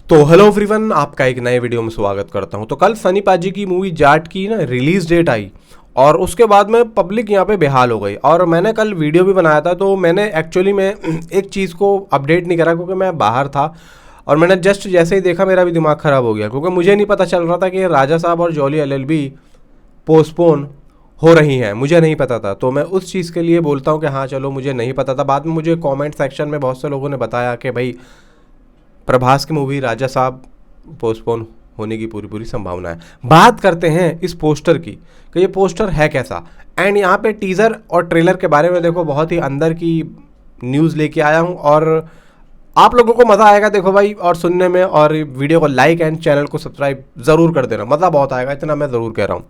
तो hello everyone, आपका एक नए वीडियो में स्वागत करता हूं। तो कल सनी पाजी की मूवी जाट की ना रिलीज डेट आई और उसके बाद में पब्लिक यहां पे बेहाल हो गई। और मैंने कल वीडियो भी बनाया था, तो मैंने एक्चुअली में एक चीज़ को अपडेट नहीं करा क्योंकि मैं बाहर था और मैंने जस्ट जैसे ही देखा मेरा भी दिमाग ख़राब हो गया क्योंकि मुझे नहीं पता चल रहा था कि राजा साहब और जॉली एलएलबी पोस्टपोन हो रही हैं। मुझे नहीं पता था, तो मैं उस चीज़ के लिए बोलता हूँ कि हाँ चलो, मुझे नहीं पता था। बाद में मुझे कमेंट सेक्शन में बहुत से लोगों ने बताया कि भाई प्रभास की मूवी राजा साहब पोस्टपोन होने की पूरी संभावना है। बात करते हैं इस पोस्टर की कि ये पोस्टर है कैसा। एंड यहाँ पे टीज़र और ट्रेलर के बारे में देखो बहुत ही अंदर की न्यूज़ लेके आया हूँ और आप लोगों को मज़ा आएगा देखो भाई और सुनने में। और वीडियो को लाइक एंड चैनल को सब्सक्राइब ज़रूर कर देना, मज़ा बहुत आएगा, इतना मैं ज़रूर कह रहा हूँ।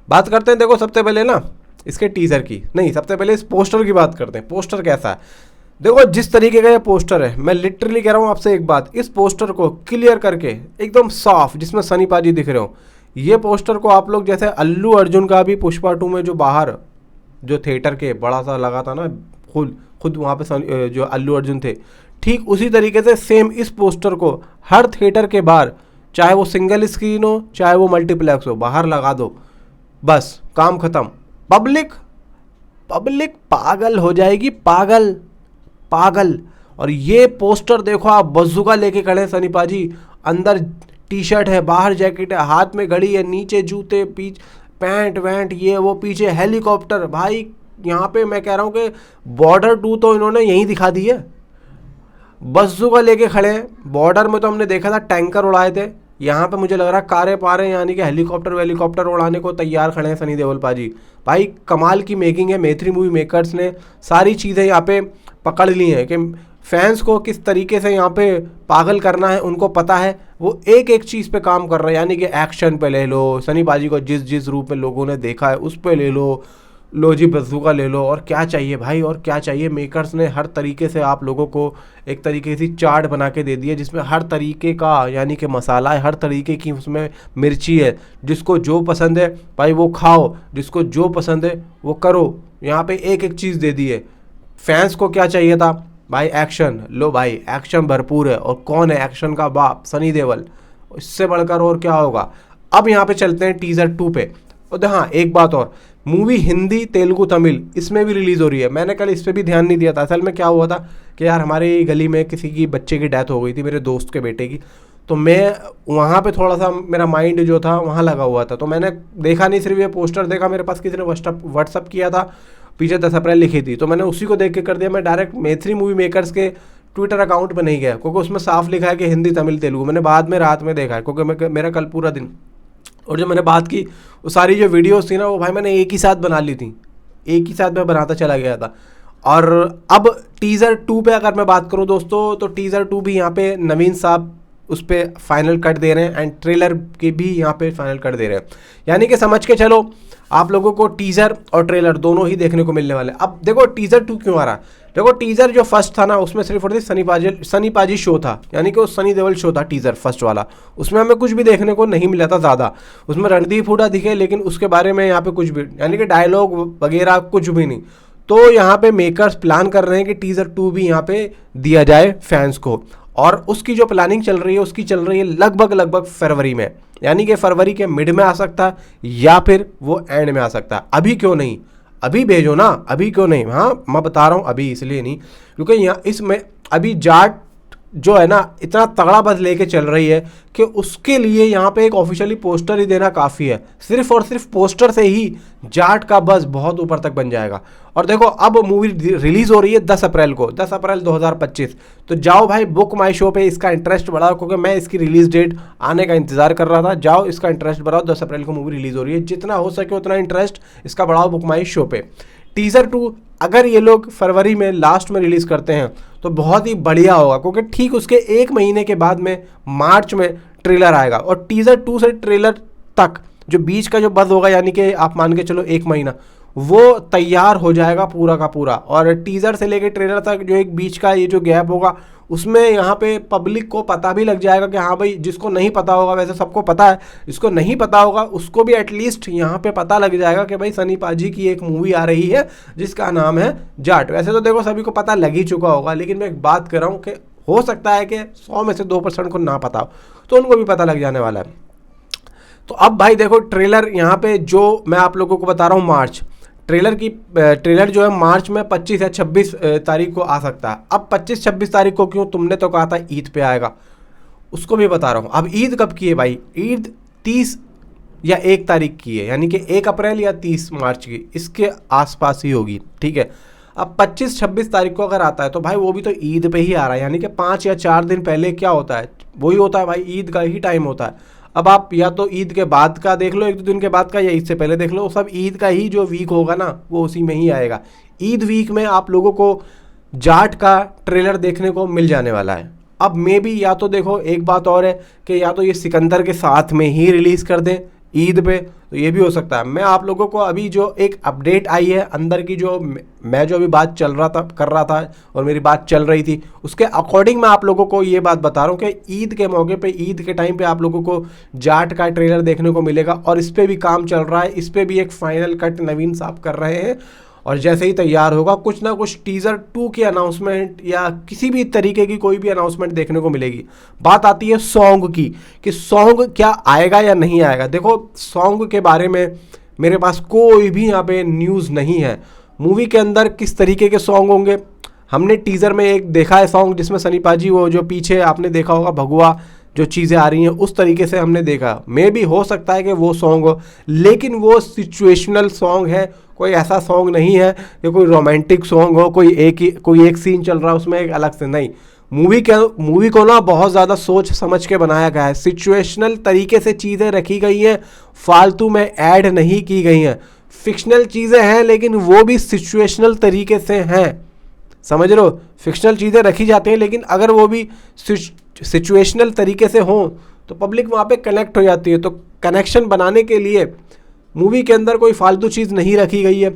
बात करते हैं देखो सबसे पहले ना इसके टीज़र की, नहीं सबसे पहले इस पोस्टर की बात करते हैं। पोस्टर कैसा है देखो, जिस तरीके का ये पोस्टर है, मैं लिटरली कह रहा हूँ आपसे एक बात, इस पोस्टर को क्लियर करके एकदम साफ जिसमें सनी पाजी दिख रहे हो, ये पोस्टर को आप लोग जैसे अल्लू अर्जुन का भी पुष्पा 2 में जो बाहर जो थिएटर के बड़ा सा लगा था ना, खुद वहाँ पे जो अल्लू अर्जुन थे, ठीक उसी तरीके से सेम इस पोस्टर को हर थिएटर के बाहर, चाहे वो सिंगल स्क्रीन हो चाहे वो मल्टीप्लेक्स हो, बाहर लगा दो, बस काम खत्म। पब्लिक पागल हो जाएगी, पागल। और ये पोस्टर देखो आप, बज्जूका लेके खड़े हैं सनी पाजी, अंदर टी शर्ट है, बाहर जैकेट है, हाथ में घड़ी है, नीचे जूते, पैंट वैंट ये वो, पीछे हेलीकॉप्टर। भाई यहाँ पे मैं कह रहा हूँ कि बॉर्डर 2 तो इन्होंने यहीं दिखा दी है। बज्जूका लेके खड़े हैं। बॉर्डर में तो हमने देखा था टैंकर उड़ाए थे, यहाँ पे मुझे लग रहा है कारें पारे यानी कि हेलीकॉप्टर उड़ाने को तैयार खड़े हैं सनी देओल पाजी। भाई कमाल की मेकिंग है, मैत्री मूवी मेकर्स ने सारी चीज़ें यहाँ पे पकड़ ली हैं कि फैंस को किस तरीके से यहाँ पे पागल करना है, उनको पता है। वो एक एक चीज़ पे काम कर रहे हैं, यानी कि एक्शन पे ले लो, सनी पाजी को जिस रूप में लोगों ने देखा है उस पे ले लो जी, बज्जूका ले लो, और क्या चाहिए भाई, और क्या चाहिए। मेकर्स ने हर तरीके से आप लोगों को एक तरीके से चार्ट बना के दे दी है जिसमें हर तरीके का यानी कि मसाला है, हर तरीके की उसमें मिर्ची है। जिसको जो पसंद है भाई वो खाओ, जिसको जो पसंद है वो करो। यहाँ पे एक एक चीज़ दे दी है। फैंस को क्या चाहिए था भाई, एक्शन लो भाई, एक्शन भरपूर है। और कौन है एक्शन का बाप, सनी देओल, इससे बढ़कर और क्या होगा। अब यहाँ पे चलते हैं टीज़र 2 पे। और हाँ एक बात और, मूवी हिंदी तेलुगु तमिल इसमें भी रिलीज़ हो रही है। मैंने कल इस पर भी ध्यान नहीं दिया था। असल में क्या हुआ था कि यार हमारी गली में किसी की बच्चे की डेथ हो गई थी, मेरे दोस्त के बेटे की, तो मैं वहाँ पे थोड़ा सा मेरा माइंड जो था वहाँ लगा हुआ था, तो मैंने देखा नहीं, सिर्फ ये पोस्टर देखा, मेरे पास किसी ने व्हाट्सअप किया था, पीछे 10 अप्रैल लिखी थी, तो मैंने उसी को देख के कर दिया। मैं डायरेक्ट मैत्री मूवी मेकर्स के ट्विटर अकाउंट पर नहीं गया क्योंकि उसमें साफ लिखा है कि हिंदी तमिल तेलुगु। मैंने बाद में रात में देखा है क्योंकि मेरा कल पूरा दिन, और जो मैंने बात की वो सारी जो वीडियोस थी ना वो भाई मैंने एक ही साथ बना ली थी, एक ही साथ मैं बनाता चला गया था। और अब टीज़र 2 पे अगर मैं बात करूं दोस्तों, तो टीज़र 2 भी यहाँ पे नवीन साहब उस पर फाइनल कट दे रहे हैं एंड ट्रेलर के भी यहाँ पे फाइनल कट दे रहे हैं। यानी कि समझ के चलो आप लोगों को टीज़र और ट्रेलर दोनों ही देखने को मिलने वाले। अब देखो टीज़र 2 क्यों आ रहा है, देखो टीज़र जो फर्स्ट था ना उसमें सिर्फ और सिर्फ सनी पाजी शो था, यानी कि वो सनी देओल शो था टीज़र फर्स्ट वाला। उसमें हमें कुछ भी देखने को नहीं मिला था ज़्यादा, उसमें रणदीप हुड्डा दिखे लेकिन उसके बारे में यहाँ पे कुछ भी, यानी कि डायलॉग वगैरह कुछ भी नहीं। तो यहाँ पे मेकर्स प्लान कर रहे हैं कि टीज़र 2 भी यहाँ पे दिया जाए फैंस को, और उसकी जो प्लानिंग चल रही है उसकी चल रही है लगभग फरवरी में, यानी कि फरवरी के मिड में आ सकता है या फिर वो एंड में आ सकता है। अभी क्यों नहीं, अभी भेजो ना, अभी क्यों नहीं। हाँ मैं बता रहा हूँ अभी इसलिए नहीं क्योंकि यहाँ इसमें अभी जाट जो है ना इतना तगड़ा बज़ लेके चल रही है कि उसके लिए यहाँ पे एक ऑफिशियली पोस्टर ही देना काफ़ी है। सिर्फ और सिर्फ पोस्टर से ही जाट का बज़ बहुत ऊपर तक बन जाएगा। और देखो अब मूवी रिलीज़ हो रही है 10 अप्रैल को, 10 अप्रैल 2025। तो जाओ भाई बुक माई शो पे इसका इंटरेस्ट बढ़ाओ क्योंकि मैं इसकी रिलीज़ डेट आने का इंतज़ार कर रहा था। जाओ इसका इंटरेस्ट बढ़ाओ, 10 अप्रैल को मूवी रिलीज़ हो रही है, जितना हो सके उतना इंटरेस्ट इसका बढ़ाओ बुक माई शो पे। टीज़र 2 अगर ये लोग फरवरी में लास्ट में रिलीज़ करते हैं तो बहुत ही बढ़िया होगा क्योंकि ठीक उसके 1 महीने के बाद में मार्च में ट्रेलर आएगा। और टीज़र 2 से ट्रेलर तक जो बीच का जो बज़ होगा, यानी कि आप मान के चलो 1 महीना, वो तैयार हो जाएगा पूरा का पूरा। और टीज़र से लेके ट्रेलर तक जो एक बीच का ये जो गैप होगा उसमें यहाँ पे पब्लिक को पता भी लग जाएगा कि हाँ भाई, जिसको नहीं पता होगा, वैसे सबको पता है, जिसको नहीं पता होगा उसको भी एटलीस्ट यहाँ पे पता लग जाएगा कि भाई सनी पाजी की एक मूवी आ रही है जिसका नाम है जाट। वैसे तो देखो सभी को पता लग ही चुका होगा, लेकिन मैं एक बात कर रहा हूँ कि हो सकता है कि 100 में से 2% को ना पता हो, तो उनको भी पता लग जाने वाला है। तो अब भाई देखो ट्रेलर यहाँ पे जो मैं आप लोगों को बता रहा हूँ, मार्च ट्रेलर जो है मार्च में 25 या 26 तारीख को आ सकता है। अब 25-26 तारीख को क्यों, तुमने तो कहा था ईद पे आएगा, उसको भी बता रहा हूँ। अब ईद कब की है भाई, ईद 30 या 1 तारीख की है, यानी कि 1 अप्रैल या 30 मार्च की, इसके आसपास ही होगी, ठीक है। अब 25-26 तारीख को अगर आता है तो भाई वो भी तो ईद पे ही आ रहा है, यानी कि 5 या 4 दिन पहले क्या होता है, वही होता है भाई, ईद का ही टाइम होता है। अब आप या तो ईद के बाद का देख लो, 1-2 दिन के बाद का, या ईद से पहले देख लो, सब ईद का ही जो वीक होगा ना वो उसी में ही आएगा। ईद वीक में आप लोगों को जाट का ट्रेलर देखने को मिल जाने वाला है। अब मे बी या तो देखो एक बात और है कि या तो ये सिकंदर के साथ में ही रिलीज़ कर दें ईद पे, तो ये भी हो सकता है। मैं आप लोगों को अभी जो एक अपडेट आई है अंदर की, जो मैं जो अभी बात कर रहा था और मेरी बात चल रही थी, उसके अकॉर्डिंग मैं आप लोगों को ये बात बता रहा हूँ कि ईद के मौके पे, ईद के टाइम पे आप लोगों को जाट का ट्रेलर देखने को मिलेगा, और इस पर भी काम चल रहा है। इस पर भी एक फाइनल कट नवीन साहब कर रहे हैं, और जैसे ही तैयार होगा कुछ ना कुछ टीज़र 2 की अनाउंसमेंट या किसी भी तरीके की कोई भी अनाउंसमेंट देखने को मिलेगी। बात आती है सॉन्ग की, कि सॉन्ग क्या आएगा या नहीं आएगा। देखो सॉन्ग के बारे में मेरे पास कोई भी यहाँ पे न्यूज़ नहीं है। मूवी के अंदर किस तरीके के सॉन्ग होंगे, हमने टीज़र में एक देखा है सॉन्ग जिसमें सनी पाजी, वो जो पीछे आपने देखा होगा भगवा जो चीज़ें आ रही हैं, उस तरीके से हमने देखा। मे भी हो सकता है कि वो सॉन्ग हो, लेकिन वो सिचुएशनल सॉन्ग है, कोई ऐसा सॉन्ग नहीं है कि कोई रोमांटिक सॉन्ग हो, कोई एक सीन चल रहा है उसमें एक अलग से, नहीं। मूवी को ना बहुत ज़्यादा सोच समझ के बनाया गया है, सिचुएशनल तरीके से चीज़ें रखी गई हैं, फालतू में ऐड नहीं की गई हैं। फिक्शनल चीज़ें हैं लेकिन वो भी सिचुएशनल तरीके से हैं, समझ रहे हो। फिक्शनल चीज़ें रखी जाती हैं लेकिन अगर वो भी सिचुएशनल तरीके से हों तो पब्लिक वहाँ पे कनेक्ट हो जाती है। तो कनेक्शन बनाने के लिए मूवी के अंदर कोई फालतू चीज़ नहीं रखी गई है।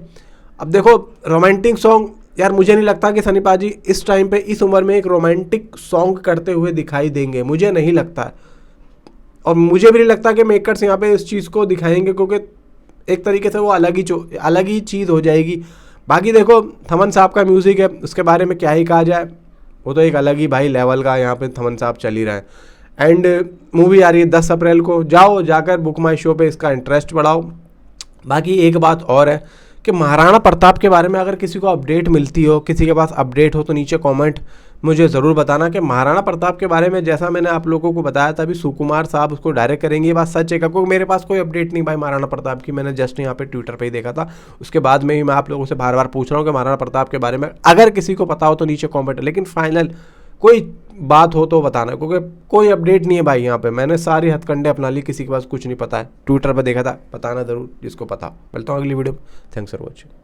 अब देखो रोमांटिक सॉन्ग, यार मुझे नहीं लगता कि सनी पाजी इस टाइम पे, इस उम्र में एक रोमांटिक सॉन्ग करते हुए दिखाई देंगे, मुझे नहीं लगता है। और मुझे भी नहीं लगता कि मेकर्स यहाँ पे इस चीज़ को दिखाएंगे, क्योंकि एक तरीके से वो अलग ही चीज़ हो जाएगी। बाकी देखो थमन साहब का म्यूज़िक है, उसके बारे में क्या ही कहा जाए, वो तो एक अलग ही भाई लेवल का यहाँ पे थमन साहब चल ही रहे हैं। एंड मूवी आ रही है 10 अप्रैल को, जाकर बुक माई शो पे इसका इंटरेस्ट बढ़ाओ। बाकी एक बात और है कि महाराणा प्रताप के बारे में अगर किसी को अपडेट मिलती हो, किसी के पास अपडेट हो, तो नीचे कमेंट मुझे ज़रूर बताना कि महाराणा प्रताप के बारे में, जैसा मैंने आप लोगों को बताया था अभी, सुकुमार साहब उसको डायरेक्ट करेंगे, ये बात सच है। क्योंकि मेरे पास कोई अपडेट नहीं भाई महाराणा प्रताप की, मैंने जस्ट यहाँ पे ट्विटर पे ही देखा था। उसके बाद में ही मैं आप लोगों से बार बार पूछ रहा हूँ कि महाराणा प्रताप के बारे में अगर किसी को पता हो तो नीचे कॉमेंट, लेकिन फाइनल कोई बात हो तो बताना, क्योंकि कोई अपडेट नहीं है भाई यहाँ पे। मैंने सारी हथकंडे अपना ली, किसी के पास कुछ नहीं पता है, ट्विटर पर देखा था, बताना ज़रूर जिसको पता। मिलता हूँ अगली वीडियो में, थैंक्स फॉर वॉचिंग।